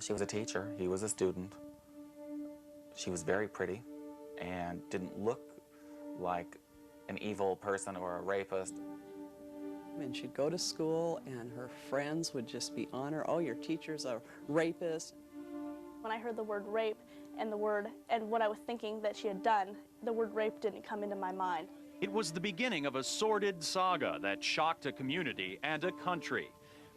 She was a teacher, he was a student. She was very pretty and didn't look like an evil person or a rapist. And she'd go to school and her friends would just be on her, oh, your teacher's a rapist. When I heard the word rape and what I was thinking that she had done, the word rape didn't come into my mind. It was the beginning of a sordid saga that shocked a community and a country.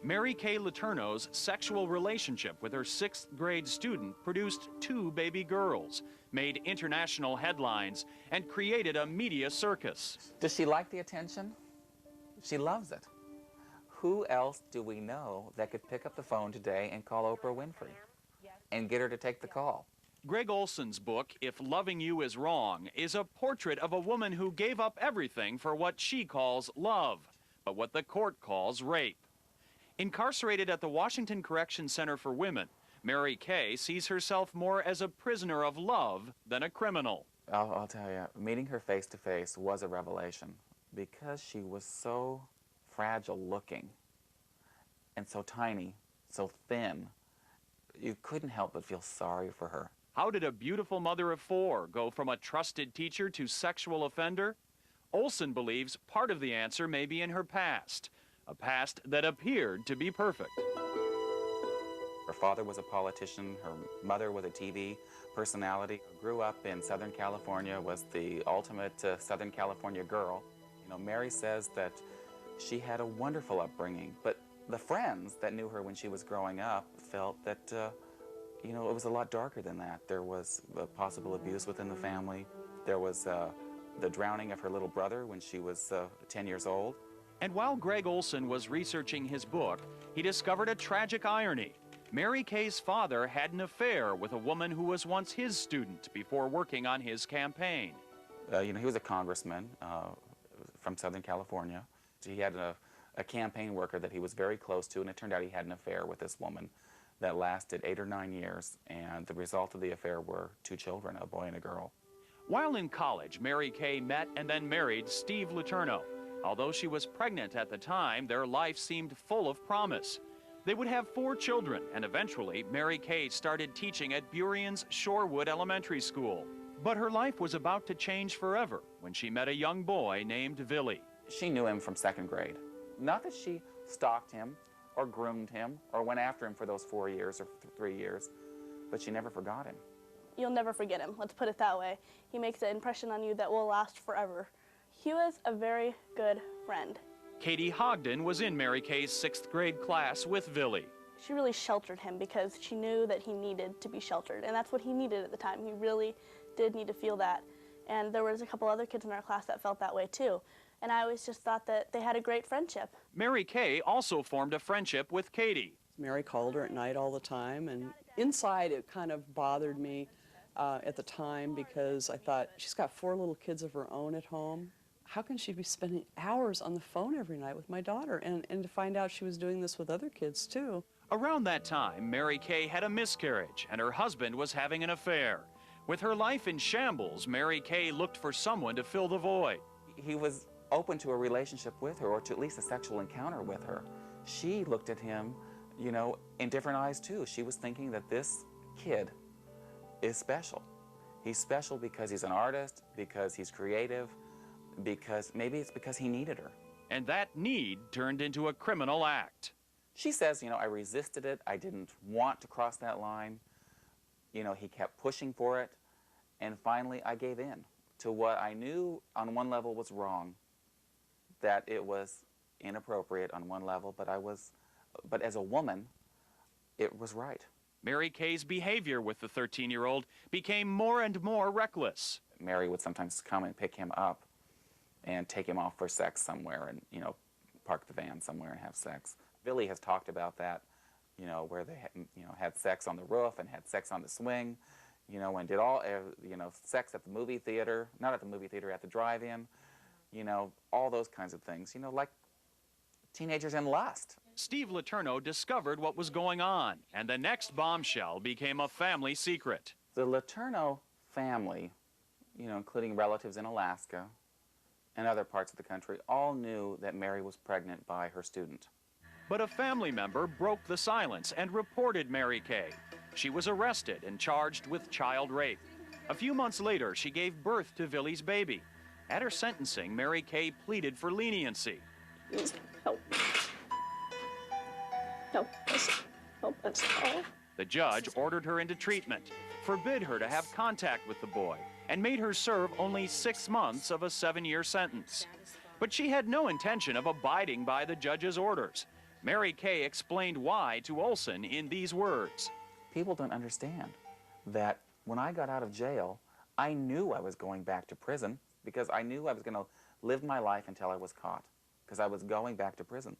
Mary Kay Letourneau's sexual relationship with her 6th grade student produced 2 baby girls, made international headlines, and created a media circus. Does she like the attention? She loves it. Who else do we know that could pick up the phone today and call Oprah Winfrey and get her to take the call? Gregg Olsen's book, If Loving You Is Wrong, is a portrait of a woman who gave up everything for what she calls love, but what the court calls rape. Incarcerated at the Washington Correction Center for Women, Mary Kay sees herself more as a prisoner of love than a criminal. I'll tell you, meeting her face to face was a revelation because she was so fragile looking and so tiny, so thin. You couldn't help but feel sorry for her. How did a beautiful mother of 4 go from a trusted teacher to sexual offender? Olsen believes part of the answer may be in her past, a past that appeared to be perfect. Her father was a politician, her mother was a TV personality. Grew up in Southern California, was the ultimate Southern California girl. You know, Mary says that she had a wonderful upbringing, but the friends that knew her when she was growing up felt that, you know, it was a lot darker than that. There was possible abuse within the family. There was the drowning of her little brother when she was 10 years old. And while Gregg Olsen was researching his book, he discovered a tragic irony. Mary Kay's father had an affair with a woman who was once his student before working on his campaign. You know, he was a congressman from Southern California. He had a campaign worker that he was very close to, and it turned out he had an affair with this woman that lasted 8 or 9 years, and the result of the affair were 2 children, a boy and a girl. While in college, Mary Kay met and then married Steve Letourneau. Although she was pregnant at the time, their life seemed full of promise. They would have 4 children, and eventually, Mary Kay started teaching at Burion's Shorewood Elementary School. But her life was about to change forever when she met a young boy named Billy. She knew him from 2nd grade. Not that she stalked him or groomed him or went after him for those 4 years or 3 years, but she never forgot him. You'll never forget him, let's put it that way. He makes an impression on you that will last forever. He was a very good friend. Katie Hogden was in Mary Kay's 6th grade class with Billy. She really sheltered him because she knew that he needed to be sheltered, and that's what he needed at the time. He really did need to feel that. And there was a couple other kids in our class that felt that way too. And I always just thought that they had a great friendship. Mary Kay also formed a friendship with Katie. Mary called her at night all the time, and inside it kind of bothered me at the time because I thought, she's got 4 little kids of her own at home. How can she be spending hours on the phone every night with my daughter? And to find out she was doing this with other kids too. Around that time, Mary Kay had a miscarriage and her husband was having an affair. With her life in shambles, Mary Kay looked for someone to fill the void. He was open to a relationship with her, or to at least a sexual encounter with her. She looked at him, you know, in different eyes too. She was thinking that this kid is special. He's special because he's an artist, because he's creative, because maybe it's because he needed her. And that need turned into a criminal act. She says, you know, I resisted it. I didn't want to cross that line. You know, he kept pushing for it. And finally, I gave in to what I knew on one level was wrong, that it was inappropriate on one level, but as a woman, it was right. Mary Kay's behavior with the 13-year-old became more and more reckless. Mary would sometimes come and pick him up and take him off for sex somewhere and, you know, park the van somewhere and have sex. Billy has talked about that, you know, where they, had sex on the roof and had sex on the swing, you know, and did all, sex at the movie theater, not at the movie theater, at the drive-in, you know, all those kinds of things, you know, like teenagers in lust. Steve Letourneau discovered what was going on, and the next bombshell became a family secret. The Letourneau family, you know, including relatives in Alaska and other parts of the country, all knew that Mary was pregnant by her student. But a family member broke the silence and reported Mary Kay. She was arrested and charged with child rape. A few months later, she gave birth to Vili's baby. At her sentencing, Mary Kay pleaded for leniency. Help. Help us. Help us all. The judge ordered her into treatment, forbid her to have contact with the boy, and made her serve only 6 months of a 7-year sentence. But she had no intention of abiding by the judge's orders. Mary Kay explained why to Olsen in these words. People don't understand that when I got out of jail, I knew I was going back to prison because I knew I was going to live my life until I was caught, because I was going back to prison.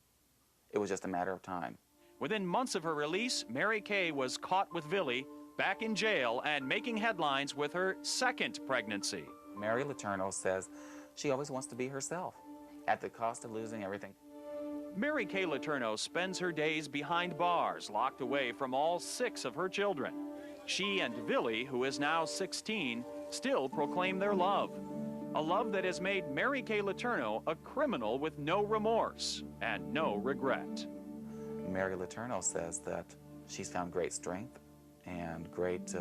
It was just a matter of time. Within months of her release, Mary Kay was caught with Vili, back in jail, and making headlines with her second pregnancy. Mary Letourneau says she always wants to be herself, at the cost of losing everything. Mary Kay Letourneau spends her days behind bars, locked away from all 6 of her children. She and Vili, who is now 16, still proclaim their love. A love that has made Mary Kay Letourneau a criminal with no remorse and no regret. Mary Letourneau says that she's found great strength and great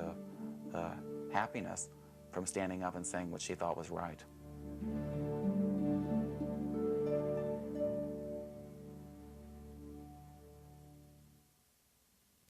happiness from standing up and saying what she thought was right.